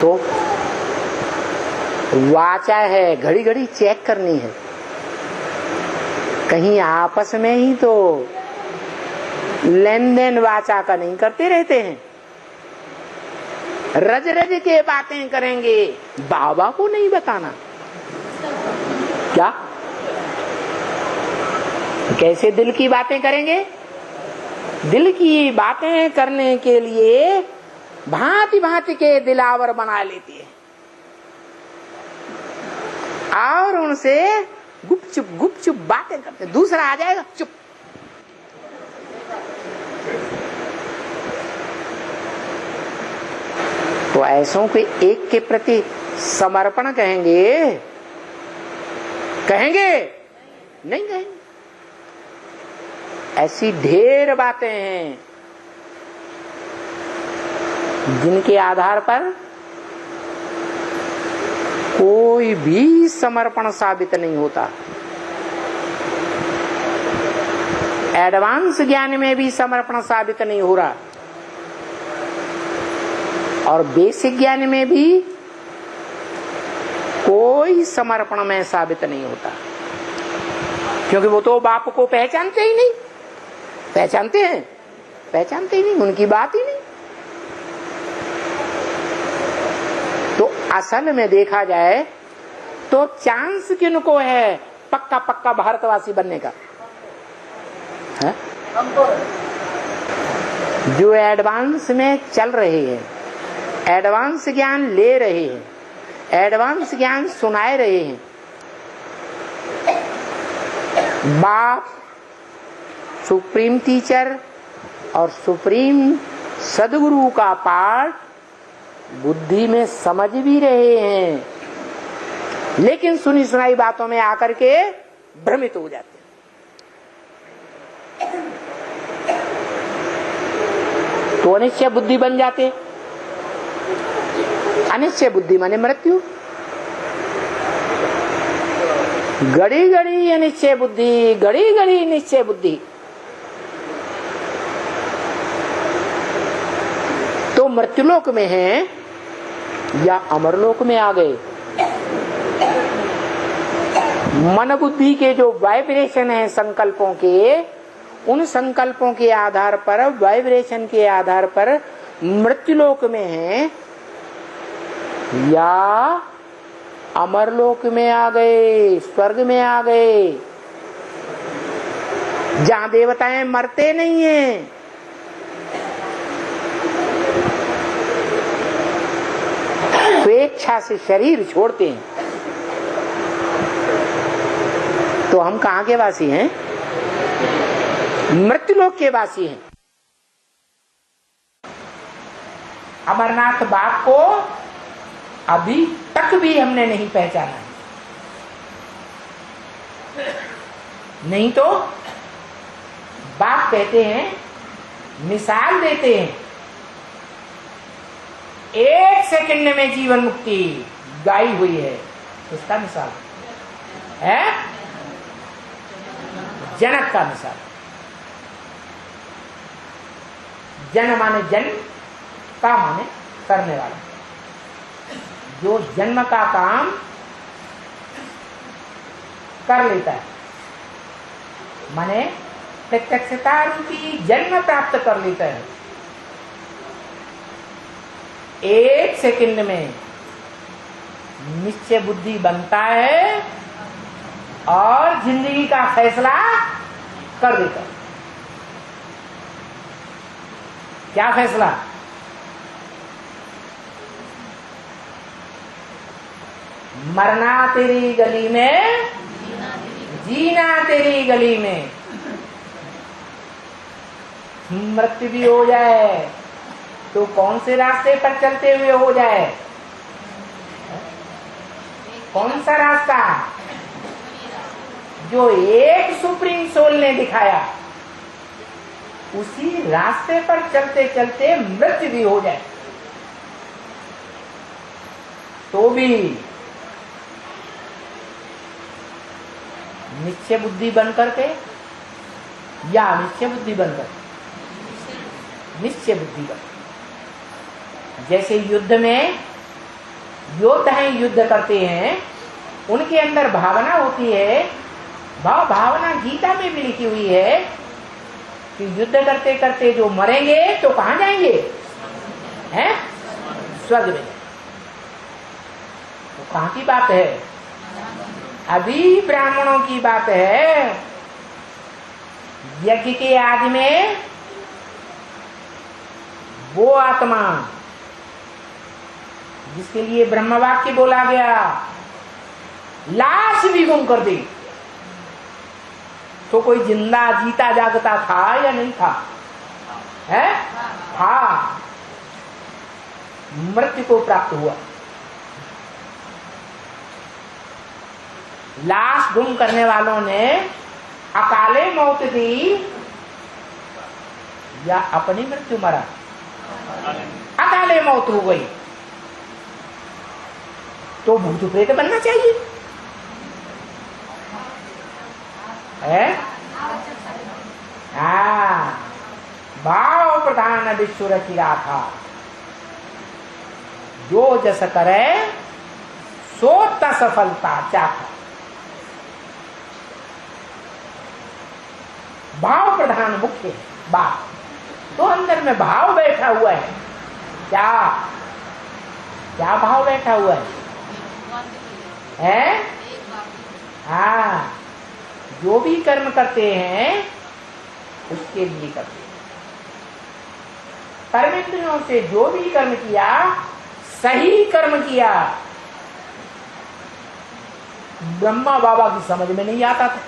तो वाचा है, घड़ी घड़ी चेक करनी है, कहीं आपस में ही तो लेन देन वाचा का नहीं करते रहते हैं। रज रज के बातें करेंगे, बाबा को नहीं बताना। क्या कैसे दिल की बातें करेंगे? दिल की बातें करने के लिए भांति भांति के दिलावर बना लेती है और उनसे गुपचुप बातें करते। दूसरा आ जाएगा, चुप। तो ऐसों के एक के प्रति समर्पण कहेंगे? कहेंगे? नहीं कहेंगे। ऐसी ढेर बातें हैं जिनके आधार पर कोई भी समर्पण साबित नहीं होता। एडवांस ज्ञान में भी समर्पण साबित नहीं हो रहा और बेसिक ज्ञान में भी कोई समर्पण में साबित नहीं होता, क्योंकि वो तो बाप को पहचानते ही नहीं। पहचानते हैं? पहचानते ही नहीं, उनकी बात ही नहीं। तो असल में देखा जाए तो चांस किनको है पक्का पक्का भारतवासी बनने का? है? जो एडवांस में चल रहे हैं, एडवांस ज्ञान ले रहे हैं, एडवांस ज्ञान सुनाए रहे हैं। बाप सुप्रीम टीचर और सुप्रीम सदगुरु का पाठ बुद्धि में समझ भी रहे हैं, लेकिन सुनी सुनाई बातों में आकर के भ्रमित हो जाते हैं। तो अनिश्चय बुद्धि बन जाते। अनिश्चय बुद्धि माने मृत्यु। घड़ी घड़ी अनिश्चय बुद्धि, घड़ी घड़ी निश्चय बुद्धि। तो मृत्युलोक में है या अमरलोक में आ गए? मन बुद्धि के जो वाइब्रेशन है संकल्पों के, उन संकल्पों के आधार पर, वाइब्रेशन के आधार पर मृत्युलोक में है या अमरलोक में आ गए, स्वर्ग में आ गए, जहां देवताएं मरते नहीं हैं। स्वेच्छा से शरीर छोड़ते हैं। तो हम कहां के वासी हैं? मृत्युलोक के वासी हैं। अमरनाथ बाप को अभी तक भी हमने नहीं पहचाना है। नहीं तो बाप कहते हैं, मिसाल देते हैं, 1 सेकंड में जीवन मुक्ति गाई हुई है। उसका मिसाल है जनक का मिसाल। जन माने जन्म, का माने करने वाला। जो जन्म का काम कर लेता है, माने प्रत्यक्षता रूपी जन्म प्राप्त कर लेता है, 1 सेकंड में निश्चय बुद्धि बनता है और जिंदगी का फैसला कर देता है। क्या फैसला? मरना तेरी गली में, जीना तेरी गली में। मृत्यु भी हो जाए तो कौन से रास्ते पर चलते हुए हो जाए? कौन सा रास्ता? जो एक सुप्रीम सोल ने दिखाया, उसी रास्ते पर चलते चलते मृत्यु भी हो जाए तो भी निश्चय बुद्धि बन करके या अनिश्चय बुद्धि बनकर? निश्चय बुद्धि बन। जैसे युद्ध में योद्धा हैं, युद्ध करते हैं, उनके अंदर भावना होती है। भावना गीता में भी लिखी हुई है कि युद्ध करते करते जो मरेंगे तो कहां जाएंगे? हैं? स्वर्ग में। तो कहां की बात है? अभी ब्राह्मणों की बात है। यज्ञ के आदि में वो आत्मा जिसके लिए ब्रह्म वाक्य बोला गया, लाश भी गुम कर दी, तो कोई जिंदा जीता जागता था या नहीं था? है? हाँ, मृत्यु को प्राप्त हुआ। लाश गुम करने वालों ने अकाले मौत दी या अपनी मृत्यु मरा? अकाले मौत हो गई। तो भूत प्रेत बनना चाहिए है? हाँ, भाव प्रधान विश्व रचिरा था, जो जस करे सो सफलता चाहा। भाव प्रधान मुख्य बात, तो अंदर में भाव बैठा हुआ है। क्या क्या भाव बैठा हुआ है? हाँ, जो भी कर्म करते हैं उसके लिए करते हैं। कर्मेंद्रियों से जो भी कर्म किया, सही कर्म किया। ब्रह्मा बाबा की समझ में नहीं आता था।